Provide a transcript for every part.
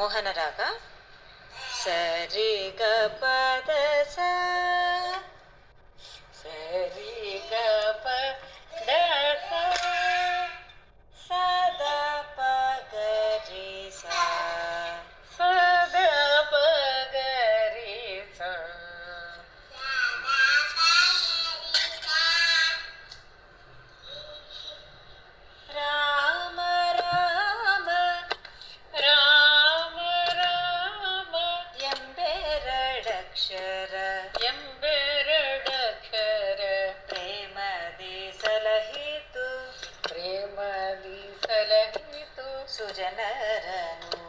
ಮೋಹನ ರಾಗ. ಸರಿ ಗ ಪದ ಸ, ಸರಿ ಗ ಪದ ಸ, ಸದ ಪ ಗ ರಿ ಸ, ಸದ ಪ ಗ ರಿ ಸ. ರಾಮ ರಾಮ ರಾಮ ರಾಮ ಎಂಬೆರಡಕ್ಷರ, ಎಂಬೆರಡಕ್ಷರ ಪ್ರೇಮದಿ ಸಲಹಿತು, ಪ್ರೇಮದಿ ಸಲಹಿತು ಸುಜನರನು,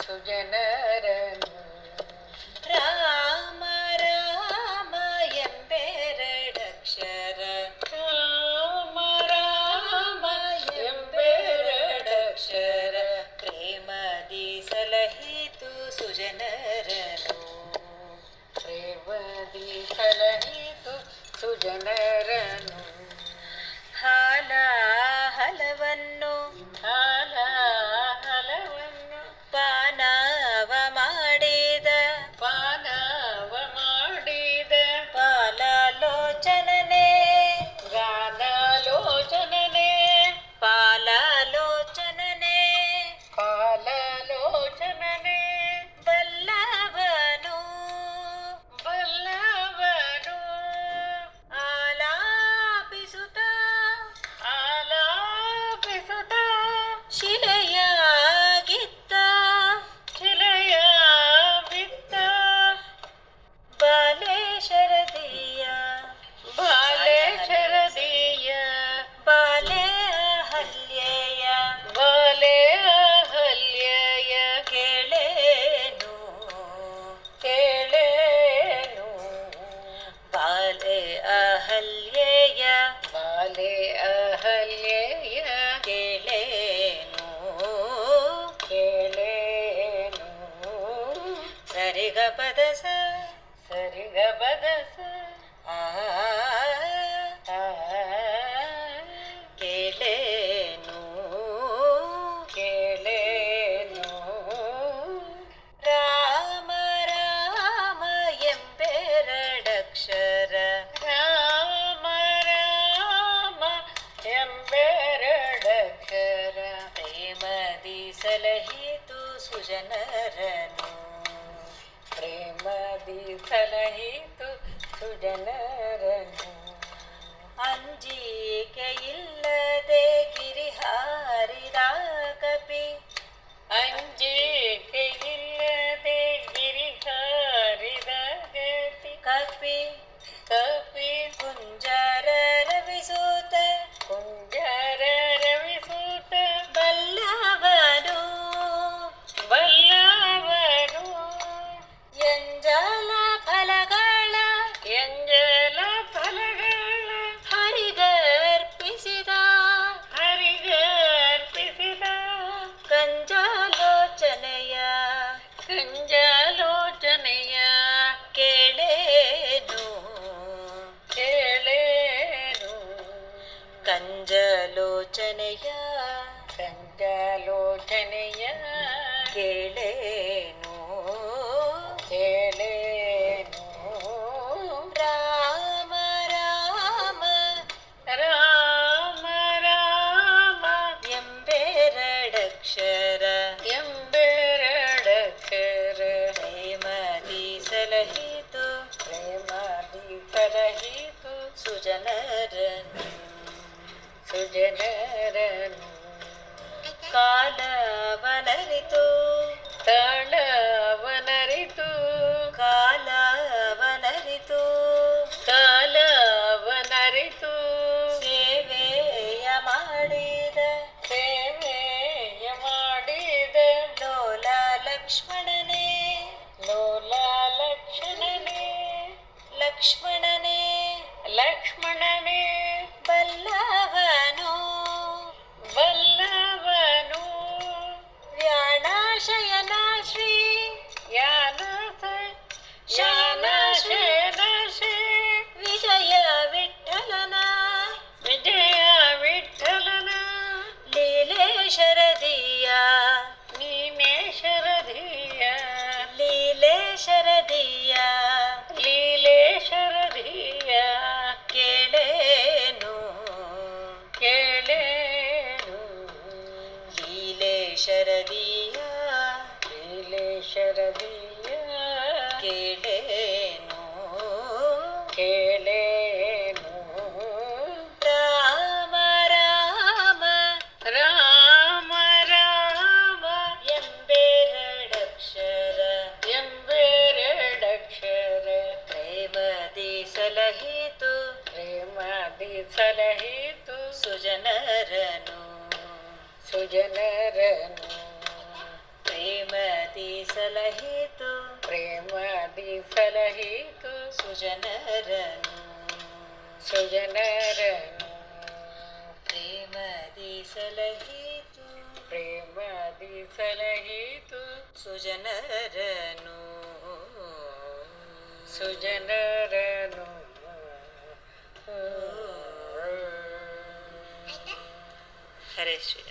ಸುಜನರನು. ರಾಮ ರಾಮ ಎಂಬೆರಡಕ್ಷರ, ರಾಮ ರಾಮ ಎಂಬೆರಡಕ್ಷರ ಪ್ರೇಮದಿ ಸಲಹಿತು ಸುಜನರನು, ಪ್ರೇಮದಿ ಸಲಹಿತು ಸುಜನರನು. ಹಾಲ ಹಲವನ್ನು, ಹಾಲ ಹಲವನ್ನು ಪಾನವ ಮಾಡಿದ, ಪಾನವ ಮಾಡಿದ ಪಾಲಲೋಚನನೆ, ಗಾನಲೋಚನನೆ, ಪಾಲಲೋಚನನೆ, ಪಾಲಲೋಚನನೆ. ಬಲ್ಲವನು, ಬಲ್ಲವನು ಆಲಾಪಿಸುತ್ತ, ಆಲಾಪಿಸುತ್ತ ಶಿಲೆಯಾಗಿತ್ತ, ಶಿಲೆಯ ಬಿತ್ತ ಬಾಲೆ ಶರದಿಯ, ಬಾಲೆ ಶರದಿಯ, ಬಾಲೆ ಅಹಲ್ಯೆಯ, ಬಾಲೆ ಅಹಲ್ಯೆಯ ಕೇಳೇನು, ಕೇಳೇನು ಬಾಲೆ ಅಹಲ್ಯೆಯ, ಬಾಲೆ ಅಹಲ್ಯೆಯ ಕೇಳೇನು, ಕೇಳೇನು. ಸರಿಗ ಪದ ಸ, ಸರಿಗ ಪದ ಸ, ಆ ಕೇಳೇನು, ಕೇಳೇನು. ರಾಮ ರಾಮ ಎಂಬೆರಡಕ್ಷರ, ರಾಮ ರಾಮ ಎಂಬೆರಡಕ್ಷರ ಪ್ರೇಮದಿ ಸಲಹಿತು ಸುಜನರನು, ಪ್ರೇಮದಿ ಸಲಹಿತು ಸುಜನರನು. ಅಂಜಿಕೆಯಿಲ್ಲದೆ ಗಿರಿ ಹಾರಿದ ಕಪಿ, ಅಂಜಿಕೆಯಿಲ್ಲದೆ ಗಿರಿ ಹಾರಿದ ಗತಿ ಕಪಿ, ಕಪಿ ಕುಂಜರ ರವಿಸೂತ, ಕುಂಜರ ರವಿಸೂತ ಬಲ್ಲವನು, ಬಲ್ಲವನು ಎಂಜಲ ಫಲಗಳ, ಎಂಜಲ ಫಲಗಳ ಹರಿಗರ್ಪಿಸಿದ, ಹರಿಗರ್ಪಿಸಿದ ಕಂಜಾಲೋಚನೆಯ, ಕಂಜಾಲೋಚನೆಯ ಕೇಳೇನು, ಕೇಳೇನು. ಕಂಜಲೋಚನೆಯ, ಕಂಜಲೋಚನೆಯ ಕೇಳೇನು, ಕೇಳೇನು. ರಾಮ ರಾಮ ರಾಮ ರಾಮ ಎಂಬೆರಡಕ್ಷರ, ಎಂಬೆರಡಕ್ಷರ ಪ್ರೇಮದಿ ಸಲಹಿತು, ಪ್ರೇಮದಿ ಸಲಹಿತು ಸುಜನರನು, ಸುಜನರನು. ಕಾಲವನರಿತು, ತಾಳವನರಿತು, ಕಾಲವನರಿತು, ಕಾಲವನರಿತು ಸೇವೆಯ ಮಾಡಿದ, ಸೇವೆಯ ಮಾಡಿದ ಲೋಲ ಲಕ್ಷ್ಮಣನೇ, ಲೋಲ ಲಕ್ಷ್ಮಣನೇ, ಲಕ್ಷ್ಮಣನೇ, ಲಕ್ಷ್ಮಣನೇ ಬಲ್ಲವನು, ಬಲ್ಲವನು ವ್ಯಾಣಶಯನ ಶ್ರೀ, ಯಾನ ಶಯನ ಶಯನ ಶ್ರೀ ವಿಜಯ ವಿಠಲನ, ವಿಜಯ ವಿಠಲನ ಲೀಲೆ ಶರದಿಯ, ನೀನೇ ಶರ ಸಲಹಿತು ಸುಜನರನು ಸುಜನರನು ಪ್ರೇಮದಿ ಸಲಹಿತು ಪ್ರೇಮದಿ ಸಲಹಿತು ಸುಜನರನು ಸುಜನರನು ಪ್ರೇಮದಿ ಸಲಹಿತು ಪ್ರೇಮದಿ ಸಲಹಿತು ಸುಜನರನು ಸುಜನರನು ಹರೇ ಶ್ರೀ